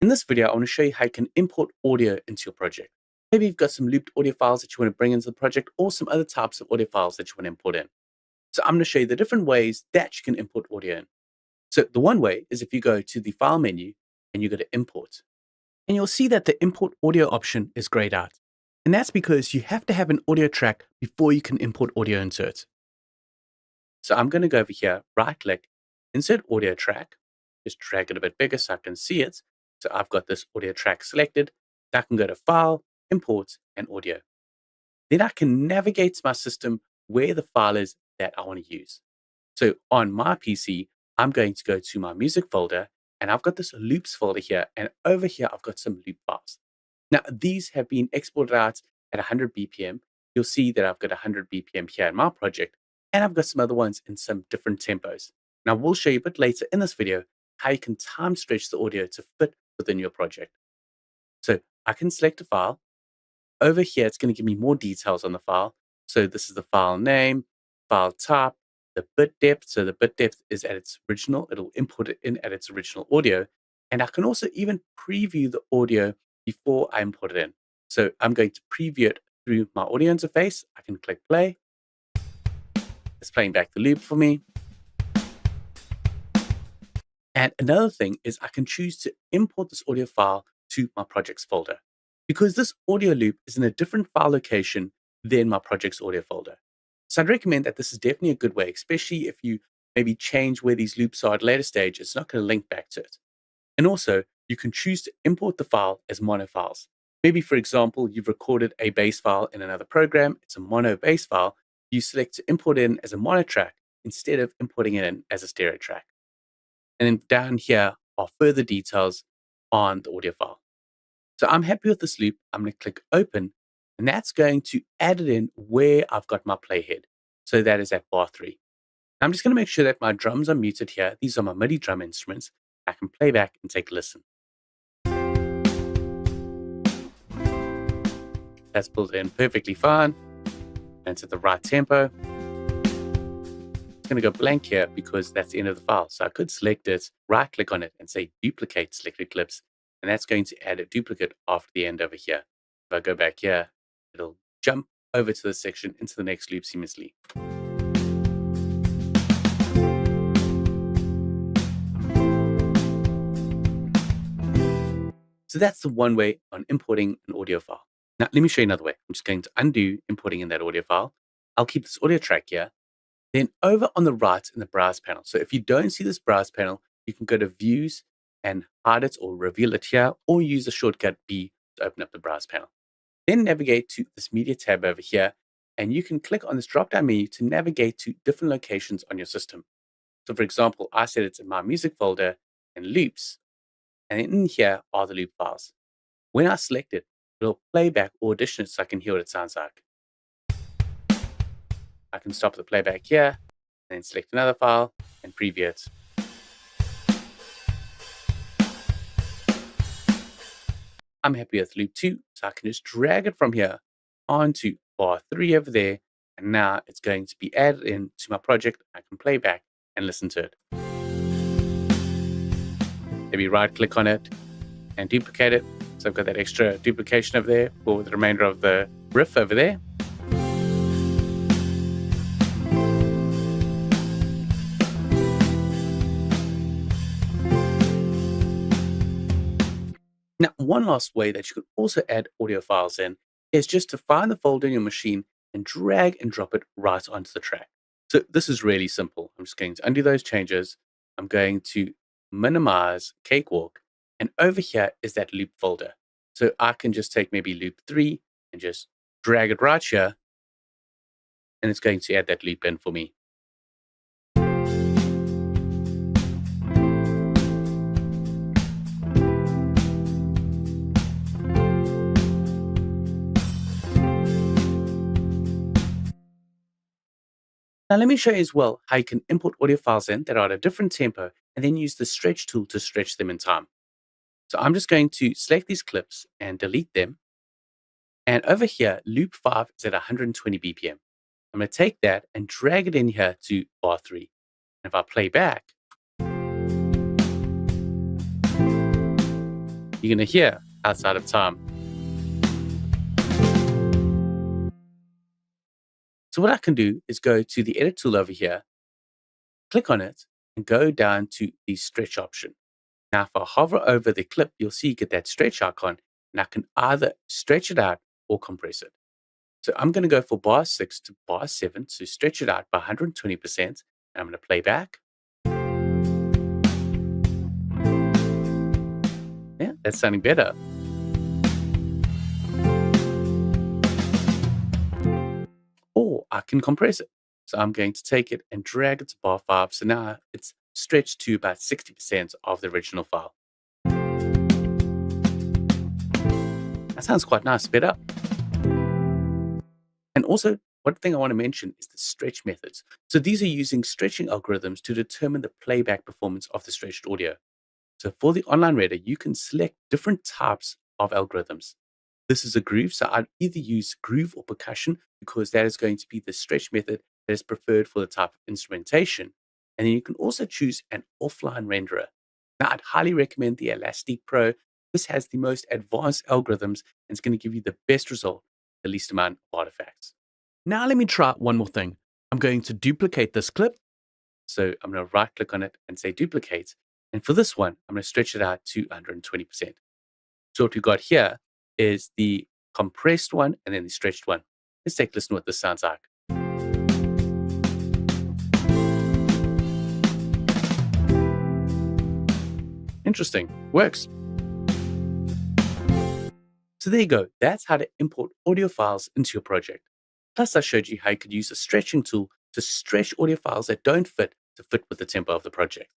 In this video, I want to show you how you can import audio into your project. Maybe you've got some looped audio files that you want to bring into the project or some other types of audio files that you want to import in. So I'm going to show you the different ways that you can import audio in. So the one way is if you go to the File menu and you go to Import. And you'll see that the Import Audio option is grayed out. And that's because you have to have an audio track before you can import audio into it. So I'm going to go over here, right-click, Insert Audio Track. Just drag it a bit bigger so I can see it. So I've got this audio track selected. I can go to File, Import, and Audio. Then I can navigate to my system where the file is that I want to use. So on my PC, I'm going to go to my music folder, and I've got this loops folder here. And over here, I've got some loop files. Now, these have been exported out at 100 BPM. You'll see that I've got 100 BPM here in my project, and I've got some other ones in some different tempos. Now, we'll show you a bit later in this video how you can time stretch the audio to fit within your project. So I can select a file. Over here, it's going to give me more details on the file. So this is the file name, file type, the bit depth. So the bit depth is at its original. It'll import it in at its original audio. And I can also even preview the audio before I import it in. So I'm going to preview it through my audio interface. I can click play. It's playing back the loop for me. And another thing is I can choose to import this audio file to my projects folder, because this audio loop is in a different file location than my projects audio folder. So I'd recommend that this is definitely a good way, especially if you maybe change where these loops are at a later stage. It's not going to link back to it. And also, you can choose to import the file as mono files. Maybe, for example, you've recorded a bass file in another program. It's a mono bass file. You select to import in as a mono track instead of importing it in as a stereo track. And then down here are further details on the audio file. So I'm happy with this loop. I'm going to click open, and that's going to add it in where I've got my playhead. So that is at bar 3. I'm just going to make sure that my drums are muted here. These are my MIDI drum instruments. I can play back and take a listen. That's pulled in perfectly fine. And it's at the right tempo. It's going to go blank here because that's the end of the file. So I could select it, right click on it and say duplicate selected clips. And that's going to add a duplicate after the end over here. If I go back here, it'll jump over to this section into the next loop seamlessly. So that's the one way on importing an audio file. Now, let me show you another way. I'm just going to undo importing in that audio file. I'll keep this audio track here. Then over on the right in the browse panel. So if you don't see this browse panel, you can go to views and hide it or reveal it here, or use the shortcut B to open up the browse panel. Then navigate to this media tab over here, and you can click on this drop-down menu to navigate to different locations on your system. So for example, I said it's in my music folder and loops, and in here are the loop files. When I select it, it'll play back or audition it so I can hear what it sounds like. I can stop the playback here, and then select another file and preview it. I'm happy with loop 2, so I can just drag it from here onto bar 3 over there, and now it's going to be added into my project. I can play back and listen to it. Maybe right click on it and duplicate it. So I've got that extra duplication over there for the remainder of the riff over there. Now, one last way that you can also add audio files in is just to find the folder in your machine and drag and drop it right onto the track. So this is really simple. I'm just going to undo those changes. I'm going to minimize Cakewalk, and over here is that loop folder. So I can just take maybe loop 3 and just drag it right here, and it's going to add that loop in for me. Now let me show you as well how you can import audio files in that are at a different tempo and then use the stretch tool to stretch them in time. So I'm just going to select these clips and delete them. And over here, loop 5 is at 120 BPM. I'm going to take that and drag it in here to bar 3. And if I play back, you're going to hear outside of time. So what I can do is go to the edit tool over here, click on it, and go down to the stretch option. Now, if I hover over the clip, you'll see you get that stretch icon, and I can either stretch it out or compress it. So I'm going to go for bar 6 to bar 7 to stretch it out by 120%. And I'm going to play back. Yeah, that's sounding better. Or I can compress it. So I'm going to take it and drag it to bar 5. So now it's stretched to about 60% of the original file. That sounds quite nice, sped up. And also, one thing I want to mention is the stretch methods. So these are using stretching algorithms to determine the playback performance of the stretched audio. So for the online reader, you can select different types of algorithms. This is a groove, so I'd either use groove or percussion because that is going to be the stretch method that is preferred for the type of instrumentation. And then you can also choose an offline renderer. Now, I'd highly recommend the Elastic Pro. This has the most advanced algorithms and it's going to give you the best result, the least amount of artifacts. Now, let me try one more thing. I'm going to duplicate this clip. So I'm going to right click on it and say duplicate. And for this one, I'm going to stretch it out to 120%. So what we've got here is the compressed one and then the stretched one. Let's take a listen to what this sounds like. Interesting. Works. So there you go. That's how to import audio files into your project. Plus, I showed you how you could use a stretching tool to stretch audio files that don't fit to fit with the tempo of the project.